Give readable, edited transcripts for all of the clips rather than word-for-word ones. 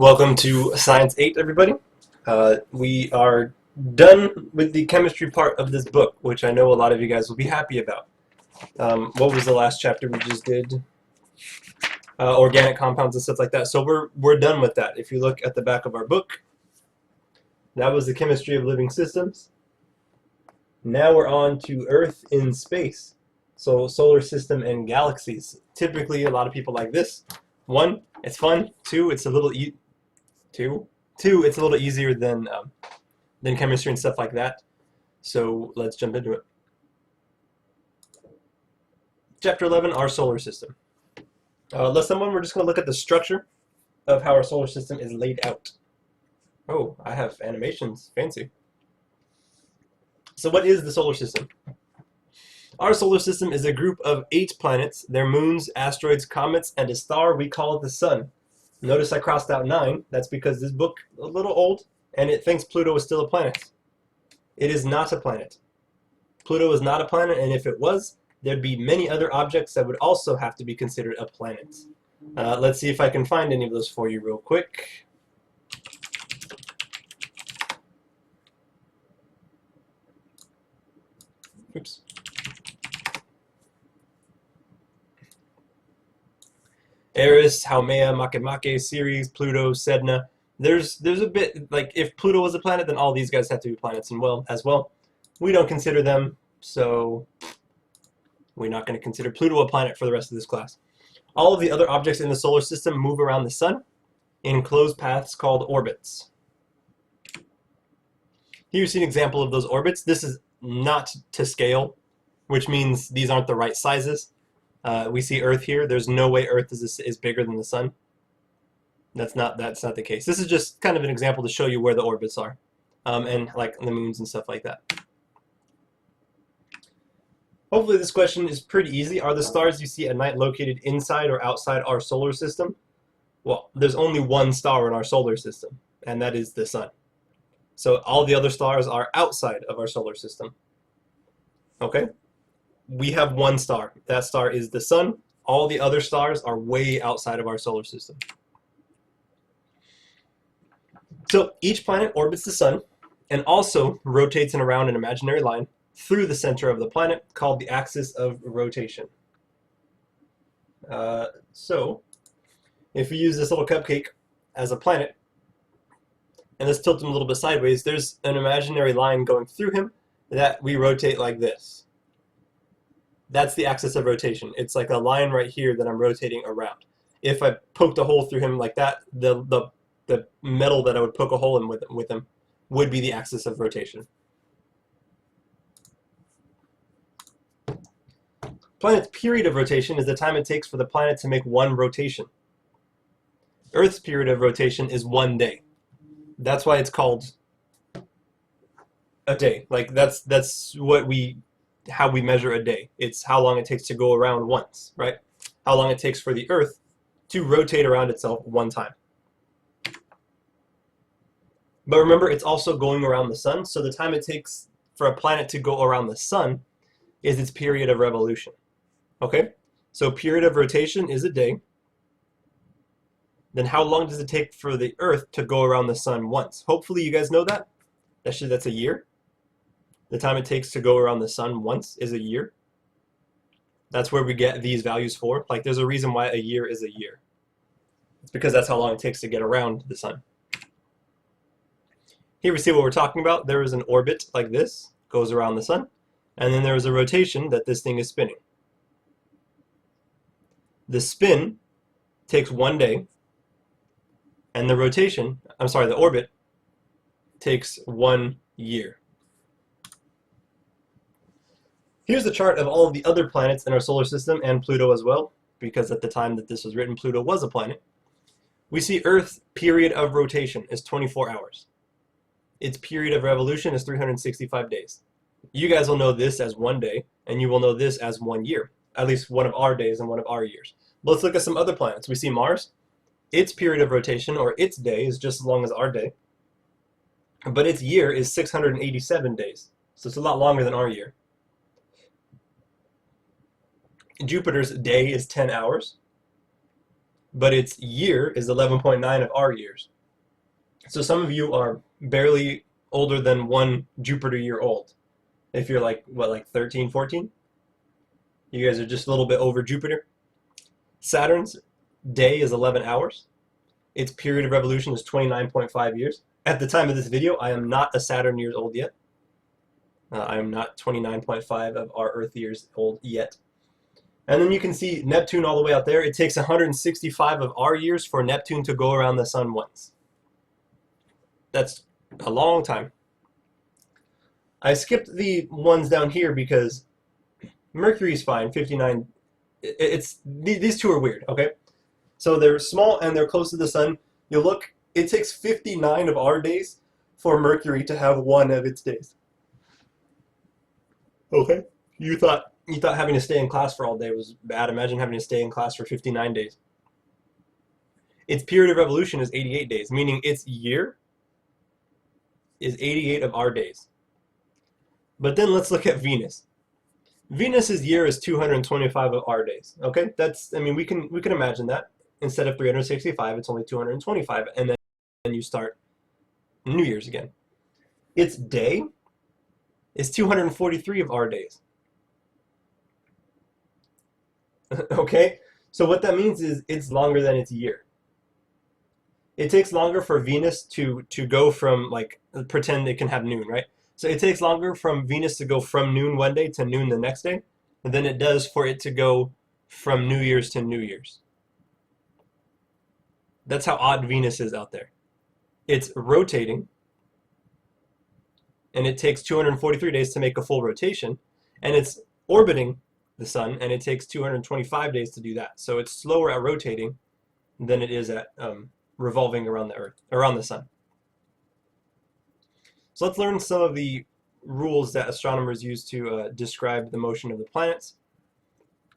Welcome to Science 8, everybody. We are done with the chemistry part of this book, which I know a lot of you guys will be happy about. What was the last chapter we just did? Organic compounds and stuff like that. So we're done with that. If you look at the back of our book, that was the chemistry of living systems. Now we're on to Earth in space. So solar system and galaxies. Typically, a lot of people like this. One, it's fun. Two, it's a little it's a little easier than chemistry and stuff like that. So let's jump into it. Chapter 11, our solar system. Lesson 1, we're just going to look at the structure of how our solar system is laid out. Oh, I have animations. Fancy. So what is the solar system? Our solar system is a group of 8 planets, their moons, asteroids, comets, and a star. We call it the sun. Notice I crossed out 9. That's because this book is a little old, and it thinks Pluto is still a planet. It is not a planet. Pluto is not a planet, and if it was, there'd be many other objects that would also have to be considered a planet. Let's see if I can find any of those for you real quick. Oops. Eris, Haumea, Makemake, Ceres, Pluto, Sedna. There's a bit, like, if Pluto was a planet, then all these guys have to be planets as well. We don't consider them, so we're not going to consider Pluto a planet for the rest of this class. All of the other objects in the solar system move around the sun in closed paths called orbits. Here you see an example of those orbits. This is not to scale, which means these aren't the right sizes. We see Earth here. There's no way Earth is bigger than the sun. That's not the case. This is just kind of an example to show you where the orbits are, and like the moons and stuff like that. Hopefully this question is pretty easy. Are the stars you see at night located inside or outside our solar system? Well, there's only one star in our solar system, and that is the sun. So all the other stars are outside of our solar system. Okay? We have one star. That star is the sun. All the other stars are way outside of our solar system. So each planet orbits the sun and also rotates around an imaginary line through the center of the planet called the axis of rotation. So if we use this little cupcake as a planet and let's tilt him a little bit sideways, there's an imaginary line going through him that we rotate like this. That's the axis of rotation. It's like a line right here that I'm rotating around. If I poked a hole through him like that, the metal that I would poke a hole in with him would be the axis of rotation. Planet's period of rotation is the time it takes for the planet to make one rotation. Earth's period of rotation is 1 day. That's why it's called a day. Like that's how we measure a day. It's how long it takes to go around once, right? How long it takes for the Earth to rotate around itself one time. But remember, it's also going around the sun, so the time it takes for a planet to go around the sun is its period of revolution. Okay? So period of rotation is a day. Then how long does it take for the Earth to go around the sun once? Hopefully you guys know that. That's a year. The time it takes to go around the sun once is a year. That's where we get these values for. Like, there's a reason why a year is a year. It's because that's how long it takes to get around the sun. Here we see what we're talking about. There is an orbit like this, goes around the sun, and then there is a rotation that this thing is spinning. The spin takes 1 day, and the orbit takes 1 year. Here's the chart of all of the other planets in our solar system and Pluto as well, because at the time that this was written, Pluto was a planet. We see Earth's period of rotation is 24 hours. Its period of revolution is 365 days. You guys will know this as 1 day, and you will know this as 1 year, at least one of our days and one of our years. But let's look at some other planets. We see Mars. Its period of rotation, or its day, is just as long as our day, but its year is 687 days, so it's a lot longer than our year. Jupiter's day is 10 hours, but its year is 11.9 of our years. So some of you are barely older than 1 Jupiter year old. If you're like, what, like 13, 14? You guys are just a little bit over Jupiter. Saturn's day is 11 hours. Its period of revolution is 29.5 years. At the time of this video, I am not a Saturn years old yet. I am not 29.5 of our Earth years old yet. And then you can see Neptune all the way out there. It takes 165 of our years for Neptune to go around the sun once. That's a long time. I skipped the ones down here because Mercury's fine, 59. These two are weird, okay? So they're small and they're close to the sun. You look, it takes 59 of our days for Mercury to have one of its days. Okay? You thought having to stay in class for all day was bad. Imagine having to stay in class for 59 days. Its period of revolution is 88 days, meaning its year is 88 of our days. But then let's look at Venus. Venus's year is 225 of our days. Okay, that's, I mean, we can imagine that. Instead of 365, it's only 225, and then you start New Year's again. Its day is 243 of our days. Okay, so what that means is it's longer than its year. It takes longer for Venus to go from, like, pretend it can have noon, right? So it takes longer from Venus to go from noon one day to noon the next day than it does for it to go from New Year's to New Year's. That's how odd Venus is out there. It's rotating, and it takes 243 days to make a full rotation, and it's orbiting the sun, and it takes 225 days to do that. So it's slower at rotating than it is at revolving around the Earth, around the sun. So let's learn some of the rules that astronomers use to describe the motion of the planets.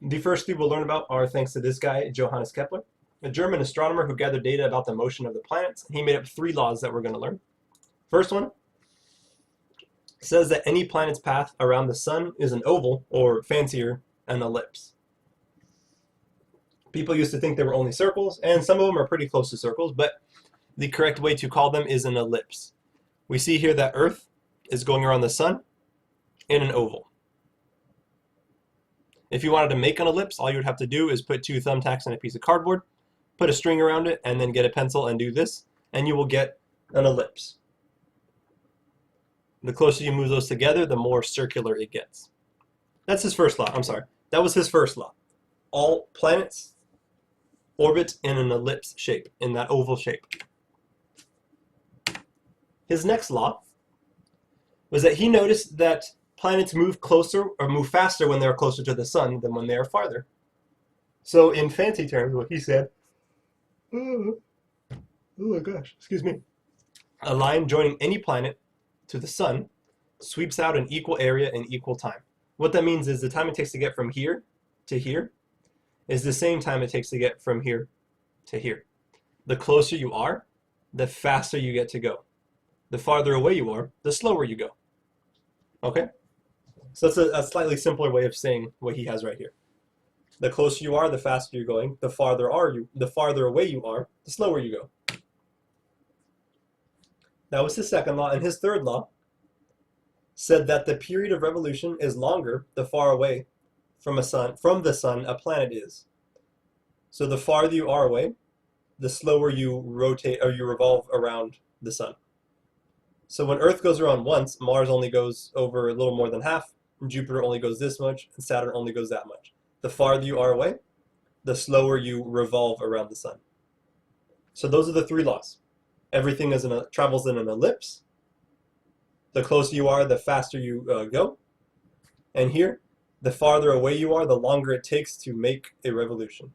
The first three we'll learn about are thanks to this guy, Johannes Kepler, a German astronomer who gathered data about the motion of the planets. He made up 3 laws that we're going to learn. First one says that any planet's path around the sun is an oval, or fancier, an ellipse. People used to think they were only circles, and some of them are pretty close to circles, but the correct way to call them is an ellipse. We see here that Earth is going around the sun in an oval. If you wanted to make an ellipse, all you would have to do is put 2 thumbtacks on a piece of cardboard, put a string around it, and then get a pencil and do this, and you will get an ellipse. The closer you move those together, the more circular it gets. That's his first law. I'm sorry. That was his first law. All planets orbit in an ellipse shape, in that oval shape. His next law was that he noticed that planets move closer or move faster when they're closer to the sun than when they are farther. So in fancy terms, what he said, oh my gosh, excuse me, a line joining any planet to the sun sweeps out an equal area in equal time. What that means is the time it takes to get from here to here is the same time it takes to get from here to here. The closer you are, the faster you get to go. The farther away you are, the slower you go. Okay? So that's a slightly simpler way of saying what he has right here. The closer you are, the faster you're going. The farther away you are, the slower you go. That was his second law, and his third law said that the period of revolution is longer the far away from the sun a planet is. So the farther you are away, the slower you rotate or you revolve around the sun. So when Earth goes around once, Mars only goes over a little more than half, Jupiter only goes this much, and Saturn only goes that much. The farther you are away, the slower you revolve around the sun. So those are the 3 laws. Everything travels in an ellipse. The closer you are, the faster you go. And here, the farther away you are, the longer it takes to make a revolution.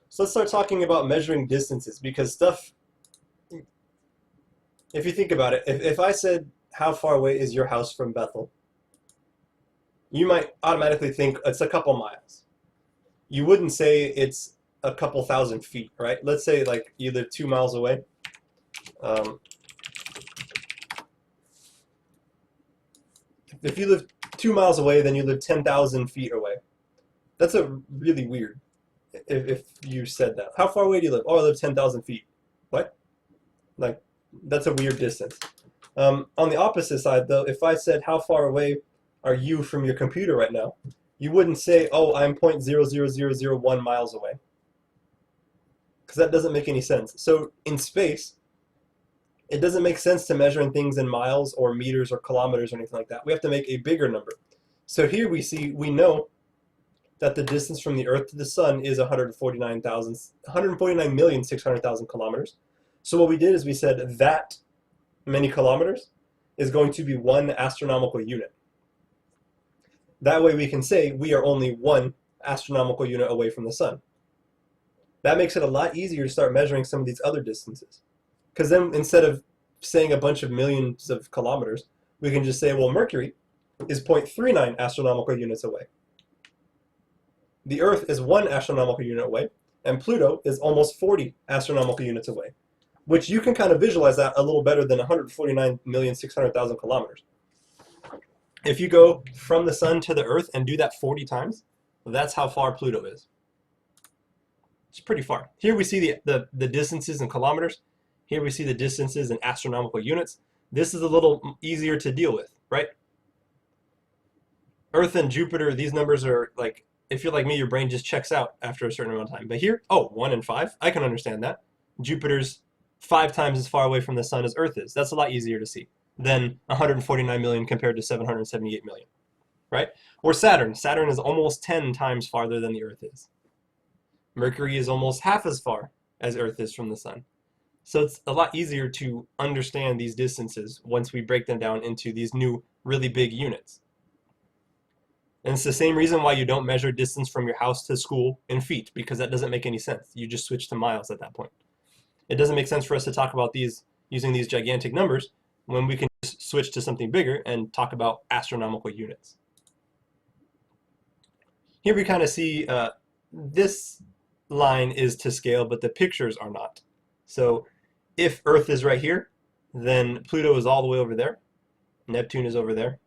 So let's start talking about measuring distances, because stuff, if you think about it, if I said, how far away is your house from Bethel? You might automatically think it's a couple miles. You wouldn't say it's a couple thousand feet, right? Let's say like you live 2 miles away. If you live 2 miles away, then you live 10,000 feet away. That's a really weird. if you said that. How far away do you live? Oh, I live 10,000 feet. What? Like, that's a weird distance. On the opposite side, though, if I said, how far away are you from your computer right now? You wouldn't say, oh, I'm 0.00001 miles away. Because that doesn't make any sense. So in space, it doesn't make sense to measure things in miles or meters or kilometers or anything like that. We have to make a bigger number. So here we know that the distance from the Earth to the Sun is 149,600,000 kilometers. So what we did is we said that many kilometers is going to be one astronomical unit. That way we can say we are only one astronomical unit away from the Sun. That makes it a lot easier to start measuring some of these other distances. Because then instead of saying a bunch of millions of kilometers, we can just say, well, Mercury is 0.39 astronomical units away. The Earth is 1 astronomical unit away, and Pluto is almost 40 astronomical units away, which you can kind of visualize that a little better than 149,600,000 kilometers. If you go from the Sun to the Earth and do that 40 times, that's how far Pluto is. It's pretty far. Here we see the distances in kilometers. Here we see the distances in astronomical units. This is a little easier to deal with, right? Earth and Jupiter, these numbers are like, if you're like me, your brain just checks out after a certain amount of time. But here, oh, 1 and 5, I can understand that. Jupiter's 5 times as far away from the Sun as Earth is. That's a lot easier to see than 149 million compared to 778 million, right? Or Saturn. Saturn is almost 10 times farther than the Earth is. Mercury is almost half as far as Earth is from the Sun. So it's a lot easier to understand these distances once we break them down into these new really big units. And it's the same reason why you don't measure distance from your house to school in feet, because that doesn't make any sense. You just switch to miles at that point. It doesn't make sense for us to talk about these using these gigantic numbers when we can just switch to something bigger and talk about astronomical units. Here we kind of see this line is to scale, but the pictures are not. So if Earth is right here, then Pluto is all the way over there. Neptune is over there.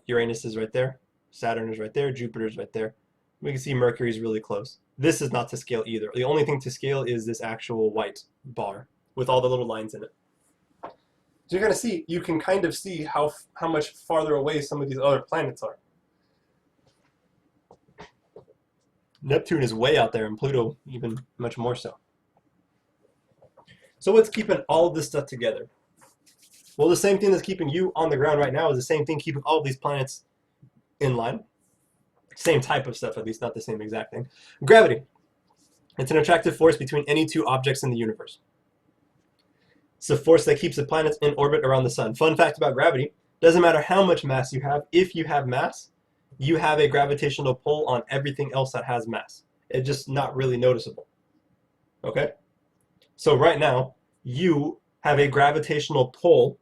Uranus is right there. Saturn is right there. Jupiter is right there. We can see Mercury is really close. This is not to scale either. The only thing to scale is this actual white bar with all the little lines in it. So you're going to see, you can kind of see how much farther away some of these other planets are. Neptune is way out there, and Pluto even much more so. So what's keeping all of this stuff together? Well, the same thing that's keeping you on the ground right now is the same thing keeping all of these planets in line. Same type of stuff, at least not the same exact thing. Gravity. It's an attractive force between any two objects in the universe. It's the force that keeps the planets in orbit around the sun. Fun fact about gravity, doesn't matter how much mass you have, if you have mass, you have a gravitational pull on everything else that has mass. It's just not really noticeable. Okay? So right now, you have a gravitational pull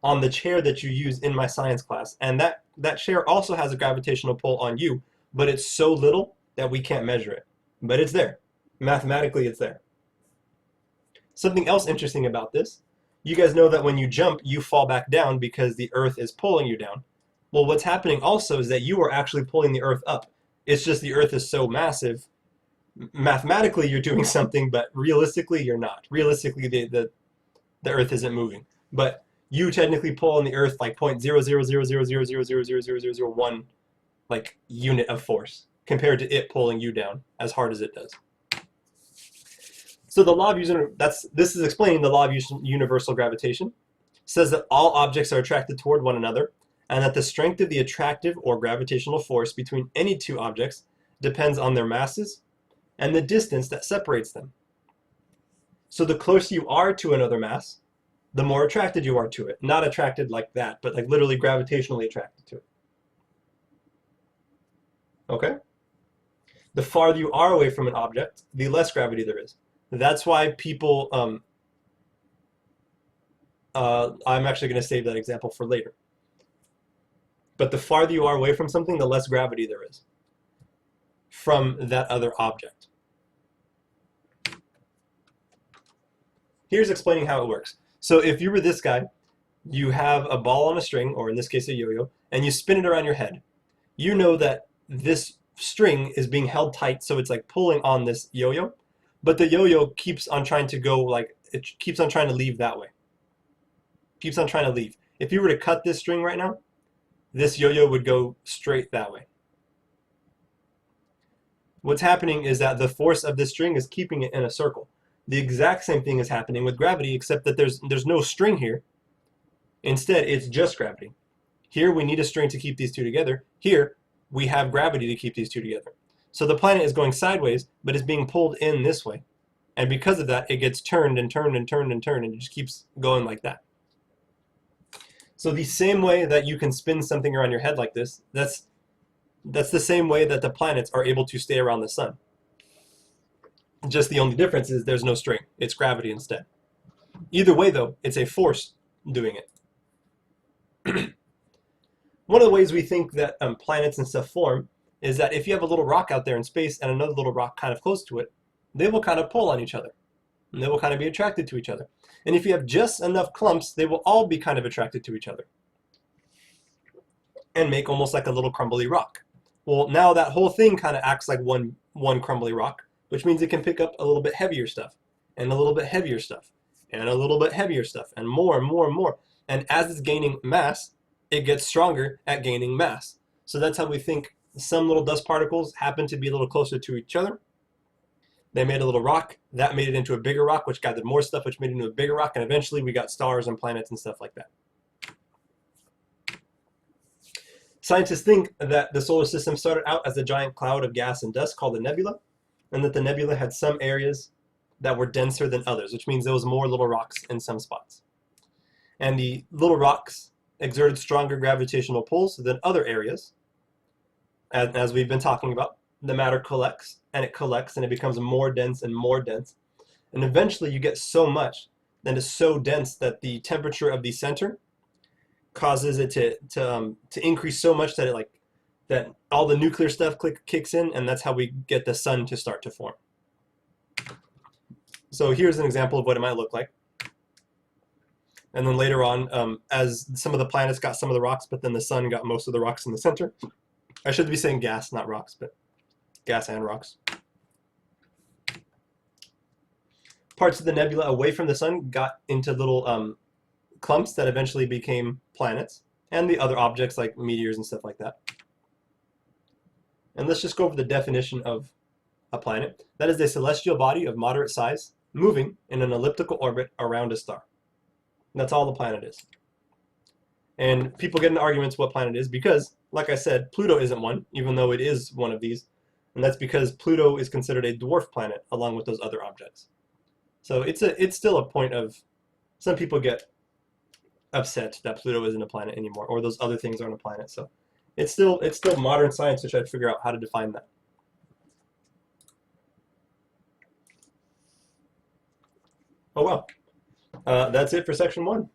on the chair that you use in my science class. And that chair also has a gravitational pull on you, but it's so little that we can't measure it. But it's there. Mathematically, it's there. Something else interesting about this, you guys know that when you jump, you fall back down because the Earth is pulling you down. Well, what's happening also is that you are actually pulling the Earth up. It's just the Earth is so massive. Mathematically, you're doing something, but realistically, you're not. Realistically, the Earth isn't moving. But you technically pull on the Earth like 0.00000000001 like unit of force compared to it pulling you down as hard as it does. So the law of this is explaining the law of universal gravitation. It says that all objects are attracted toward one another, and that the strength of the attractive or gravitational force between any two objects depends on their masses and the distance that separates them. So the closer you are to another mass, the more attracted you are to it. Not attracted like that, but like literally gravitationally attracted to it. Okay? The farther you are away from an object, the less gravity there is. That's why people, I'm actually going to save that example for later. But the farther you are away from something, the less gravity there is from that other object. Here's explaining how it works. So if you were this guy, you have a ball on a string, or in this case a yo-yo, and you spin it around your head. You know that this string is being held tight, so it's like pulling on this yo-yo, but the yo-yo keeps on trying to go, like, it keeps on trying to leave that way. Keeps on trying to leave. If you were to cut this string right now, this yo-yo would go straight that way. What's happening is that the force of this string is keeping it in a circle. The exact same thing is happening with gravity, except that there's no string here. Instead, it's just gravity. Here, we need a string to keep these two together. Here, we have gravity to keep these two together. So the planet is going sideways, but it's being pulled in this way. And because of that, it gets turned and turned and turned and turned, and it just keeps going like that. So the same way that you can spin something around your head like this, that's the same way that the planets are able to stay around the sun. Just the only difference is there's no string. It's gravity instead. Either way, though, it's a force doing it. One of the ways we think that planets and stuff form is that if you have a little rock out there in space and another little rock kind of close to it, they will kind of pull on each other. And they will kind of be attracted to each other. And if you have just enough clumps, they will all be kind of attracted to each other and make almost like a little crumbly rock. Well, now that whole thing kind of acts like one crumbly rock, which means it can pick up a little bit heavier stuff, and a little bit heavier stuff, and a little bit heavier stuff, and more and more and more. And as it's gaining mass, it gets stronger at gaining mass. So that's how we think some little dust particles happen to be a little closer to each other. They made a little rock, that made it into a bigger rock, which gathered more stuff, which made it into a bigger rock, and eventually we got stars and planets and stuff like that. Scientists think that the solar system started out as a giant cloud of gas and dust called a nebula, and that the nebula had some areas that were denser than others, which means there was more little rocks in some spots. And the little rocks exerted stronger gravitational pulls than other areas. As we've been talking about, the matter collects, and it becomes more dense and more dense. And eventually you get so much that it's so dense that the temperature of the center causes it to increase so much that that all the nuclear stuff kicks in, and that's how we get the sun to start to form. So here's an example of what it might look like. And then later on, as some of the planets got some of the rocks, but then the sun got most of the rocks in the center. I should be saying gas, not rocks, but gas and rocks. Parts of the nebula away from the sun got into little clumps that eventually became planets, and the other objects like meteors and stuff like that. And let's just go over the definition of a planet. That is a celestial body of moderate size, moving in an elliptical orbit around a star. And that's all the planet is. And people get into arguments what planet is because, like I said, Pluto isn't one, even though it is one of these. And that's because Pluto is considered a dwarf planet along with those other objects. So it's still a point of, some people get upset that Pluto isn't a planet anymore, or those other things aren't a planet. So it's still modern science to try to figure out how to define that. Oh well, that's it for section 1.